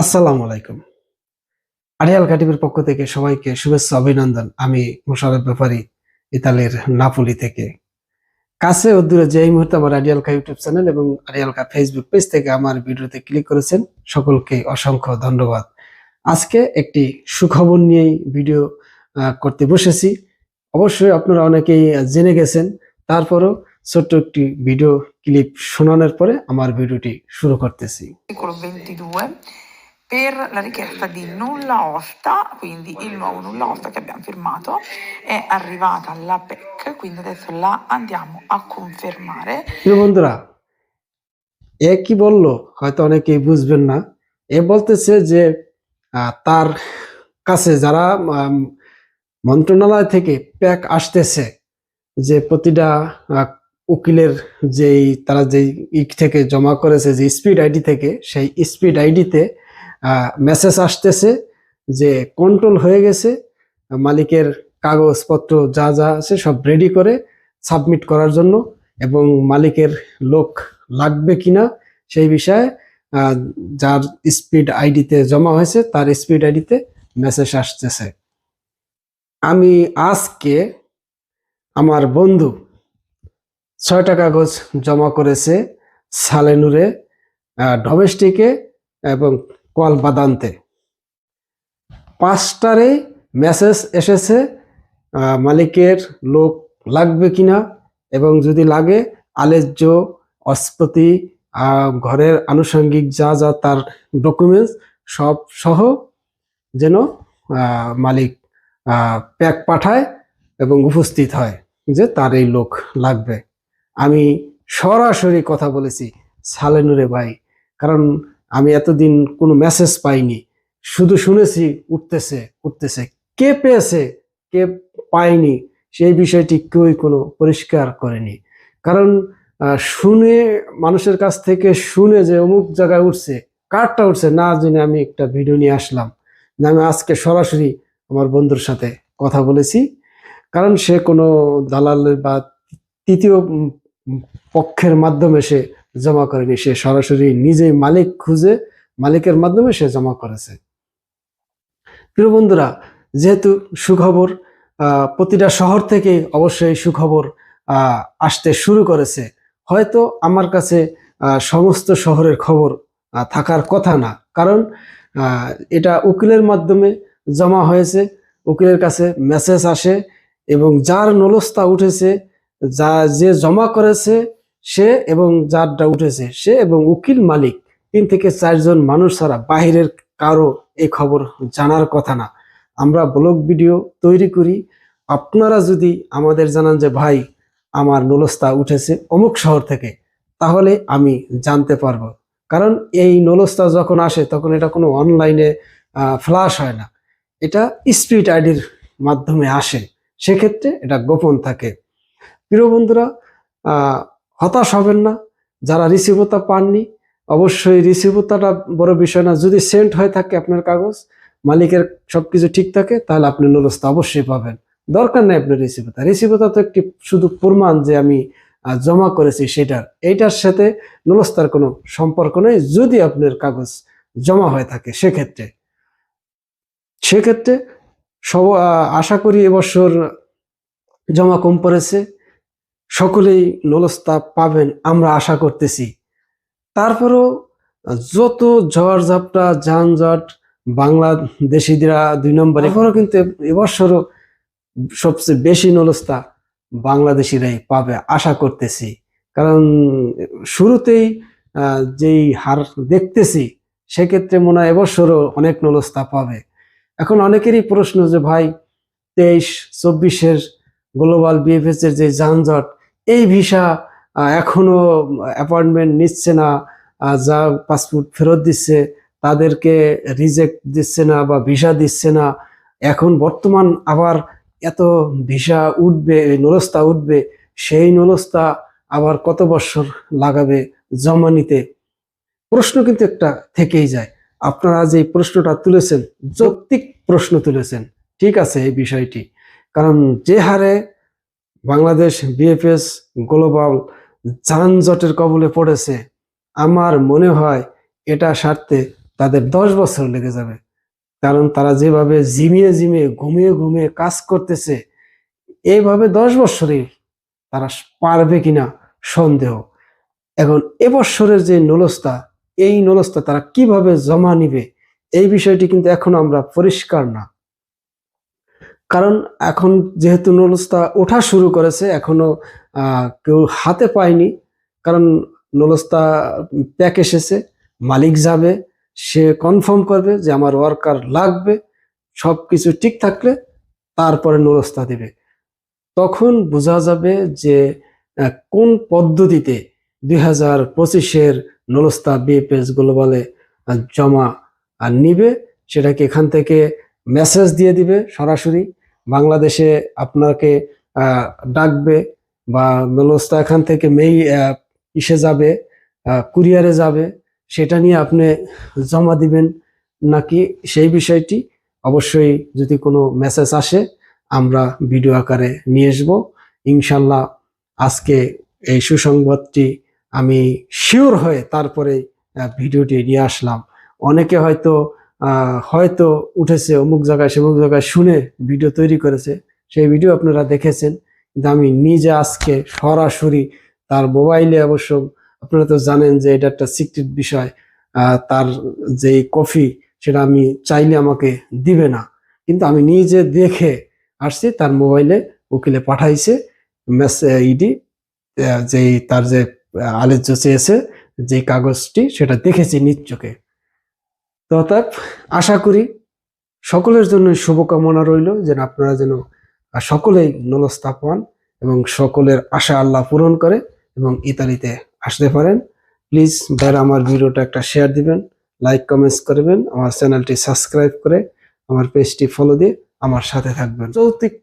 আসসালামু আলাইকুম। আড়িয়াল কাটিবের পক্ষ থেকে সবাইকে শুভেচ্ছা অভিনন্দন। আমি মোশাররফ ব্যাপারী, ইতালির নাপোলি থেকে। কাছে ও দূরে যে এই মুহূর্তে আমার আড়িয়াল কা ইউটিউব চ্যানেল এবং আড়িয়াল কা ফেসবুক পেজ থেকে আমার ভিডিওতে ক্লিক করেছেন, সকলকে অসংখ্য ধন্যবাদ। আজকে একটি সুখবর নিয়েই ভিডিও করতে বসেছি। অবশ্যই আপনারা অনেকেই জেনে গেছেন। তারপরও ছোট্ট একটি ভিডিও ক্লিপ শোনানোর পরে আমার ভিডিওটি শুরু করতেছি। Articolo 22 per la richiesta di nulla osta, quindi il nuovo nulla osta che abbiamo firmato è arrivata la PEC, quindi adesso la andiamo a confermare. প্রিয় বন্ধুরা, এ কি বলল হয়তো অনেকেই বুঝবেন না। এ বলতেছে যে তার কাছে যারা মন্ত্রণালয় থেকে প্যাক আসতেছে, যে প্রতিটা উকিলের তারা যেই থেকে জমা করেছে, যে স্পিড আইডি থেকে, সেই স্পিড আইডিতে মেসেজ আসতেছে যে কন্ট্রোল হয়ে গেছে, মালিকের কাগজপত্র যা যা আছে সব রেডি করে সাবমিট করার জন্য, এবং মালিকের লোক লাগবে কিনা সেই বিষয়ে যার স্পিড আইডিতে জমা হয়েছে তার স্পিড আইডিতে মেসেজ আসতেছে। আমি আজকে আমার বন্ধু 6টা কাগজ জমা করেছে সালেনুরে, ডোমেস্টিকে এবং কোয়ালবাদান্তে। 5টারে মেসেজ এসেছে মালিকের লোক লাগবে কিনা, এবং যদি লাগে আলেজ্য অস্পতি ঘরের আনুষঙ্গিক যা যা তার ডকুমেন্টস সব সহ যেন মালিক প্যাক পাঠায় এবং উপস্থিত হয় যে তার এই লোক লাগবে। আমি সরাসরি কথা বলেছি সালেনুরে ভাই, কারণ আমি এতদিন কোনো মেসেজ পাইনি, শুধু শুনেছি উঠতেছে উঠতেছে। কে পেয়েছে কে পায়নি সেই বিষয়টি কেউই কোনো পরিষ্কার করেনি। কারণ শুনে, মানুষের কাছ থেকে শুনে যে অমুক জায়গায় উঠছে, কারটা উঠছে না জেনে আমি একটা ভিডিও নিয়ে আসলাম। আমি আজকে সরাসরি আমার বন্ধুর সাথে কথা বলেছি, কারণ সে কোনো দালালের বা তৃতীয় পক্ষের মাধ্যমে সে জমা করেনি, সে সরাসরি নিজেই মালিক খুঁজে মালিকের মাধ্যমে সে জমা করেছে। প্রিয় বন্ধুরা, যেহেতু সুখবর প্রতিটা শহর থেকে অবশ্যই সুখবর আসতে শুরু করেছে, হয়তো আমার কাছে সমস্ত শহরের খবর থাকার কথা না, কারণ এটা উকিলের মাধ্যমে জমা হয়েছে, উকিলের কাছে মেসেজ আসে এবং যার নলস্তা উঠেছে, যে জমা করেছে সে এবং যারটা উঠেছে সে এবং উকিল মালিক 3 থেকে 4 জন মানুষ ছাড়া বাহিরের কারো এই খবর জানার কথা না। আমরা ব্লগ ভিডিও তৈরি করি, আপনারা যদি আমাদের জানান যে ভাই আমার নলস্তা উঠেছে অমুক শহর থেকে, তাহলে আমি জানতে পারবো। কারণ এই নলস্তা যখন আসে তখন এটা কোনো অনলাইনে ফ্ল্যাশ হয় না, এটা স্পিড আইডির মাধ্যমে আসে, সেক্ষেত্রে এটা গোপন থাকে। প্রিয় বন্ধুরা, হতাশ হবেন না। যারা রিসিভতা পাননি, অবশ্যই রিসিভতাটা বড় বিষয় না, যদি সেন্ট হয়ে থাকে আপনার কাগজ, মালিকের সবকিছু ঠিক থাকে, তাহলে আপনি নলস্তা অবশ্যই পাবেন। দরকার নেই আপনার রিসিভতা তো একটি শুধু প্রমাণ যে আমি জমা করেছি সেটার, এইটার সাথে নলস্তার কোনো সম্পর্ক নেই। যদি আপনার কাগজ জমা হয়ে থাকে সেক্ষেত্রে সব আশা করি এবছর জমা কম পড়েছে, সকলেই নলস্তা পাবেন আমরা আশা করতেছি। তারপরও যত ঝড় ঝাপটা যানজট, বাংলাদেশিরা 2 নম্বরে, এবারও কিন্তু এবছরও সবচেয়ে বেশি নলস্তা বাংলাদেশিরাই পাবে আশা করতেছি। কারণ শুরুতেই যেই হার দেখতেছি, সেক্ষেত্রে মনে হয় এবছরও অনেক নলস্তা পাবে। এখন অনেকেরই প্রশ্ন যে ভাই 23-24-এর গ্লোবাল বিএফএস এর যে যানজট, এই ভিসা এখনো অ্যাপয়েন্টমেন্ট নিচ্ছে না, যা পাসপোর্ট ফেরত দিচ্ছে তাদেরকে রিজেক্ট দিচ্ছে না বা ভিসা দিচ্ছে না, এখন বর্তমান আবার এত ভিসা উঠবে, নলস্তা উঠবে, সেই নলস্তা আবার কত বছর লাগাবে জমা নিতে, প্রশ্ন কিন্তু একটা থেকেই যায়। আপনারা যে প্রশ্নটা তুলেছেন, যৌক্তিক প্রশ্ন তুলেছেন, ঠিক আছে এই বিষয়টি, কারণ যে হারে বাংলাদেশ বিএফএস গ্লোবাল যানজটের কবলে পড়েছে, আমার মনে হয় এটা সারতে তাদের 10 বছর লেগে যাবে, কারণ তারা যেভাবে ঝিমিয়ে ঝিমিয়ে ঘুমিয়ে ঘুমিয়ে কাজ করতেছে, এইভাবে 10 বছরে তারা পারবে কিনা সন্দেহ। এখন এবছরের যে নলস্তা, এই নলস্তা তারা কিভাবে জমা নিবে, এই বিষয়টি কিন্তু এখনো আমরা পরিষ্কার না। কারণ এখন যেহেতু নলস্তা ওঠা শুরু করেছে, এখনো কেউ হাতে পায়নি, কারণ নলস্তা প্যাক এসেছে, মালিক যাবে, সে কনফার্ম করবে যে আমার ওয়ার্কার লাগবে, সবকিছু ঠিক থাকলে তারপরে নলস্তা দিবে। তখন বোঝা যাবে যে কোন পদ্ধতিতে 2025-এর নলস্তা বিএফএস গ্লোবালে জমা নিবে, সেটাকে এখান থেকে মেসেজ দিয়ে দিবে সরাসরি, বাংলাদেশে আপনাকে ডাকবে, বা নলস্তা এখান থেকে ইসে যাবে, কুরিয়ারে যাবে, সেটা নিয়ে আপনি জমা দিবেন নাকি, সেই বিষয়টি অবশ্যই যদি কোনো মেসেজ আসে আমরা ভিডিও আকারে নিয়ে আসবো ইনশাল্লাহ। আজকে এই সুসংবাদটি আমি শিওর হয়ে তারপরে ভিডিওটি নিয়ে আসলাম। অনেকে হয়তো উঠেছে অমুক জায়গায় সেমুক জায়গায় শুনে ভিডিও তৈরি করেছে, সেই ভিডিও আপনারা দেখেছেন, কিন্তু আমি নিজে আজকে সরাসরি তার মোবাইলে, অবশ্য আপনারা তো জানেন যে এটা একটা সিক্রেট বিষয়, তার যে কফি সেটা আমি চাইলে আমাকে দিবে না, কিন্তু আমি নিজে দেখে আসছি, তার মোবাইলে উকিলে পাঠাইছে ইডি, যে তার যে আলেজ্য চেয়েছে যে কাগজটি, সেটা দেখেছি নিজ চোখে। তো অর্থাৎ আশা করি সকলের জন্য শুভকামনা রইল, যেন আপনারা যেন সকলেই নলস্তা পান এবং সকলের আশা আল্লাহ পূরণ করে এবং ইতালিতে আসতে পারেন। প্লিজ ভাইরা আমার ভিডিওটা একটা শেয়ার দিবেন, লাইক কমেন্টস করবেন, আমার চ্যানেলটি সাবস্ক্রাইব করে আমার পেজটি ফলো দিয়ে আমার সাথে থাকবেন। যৌতুক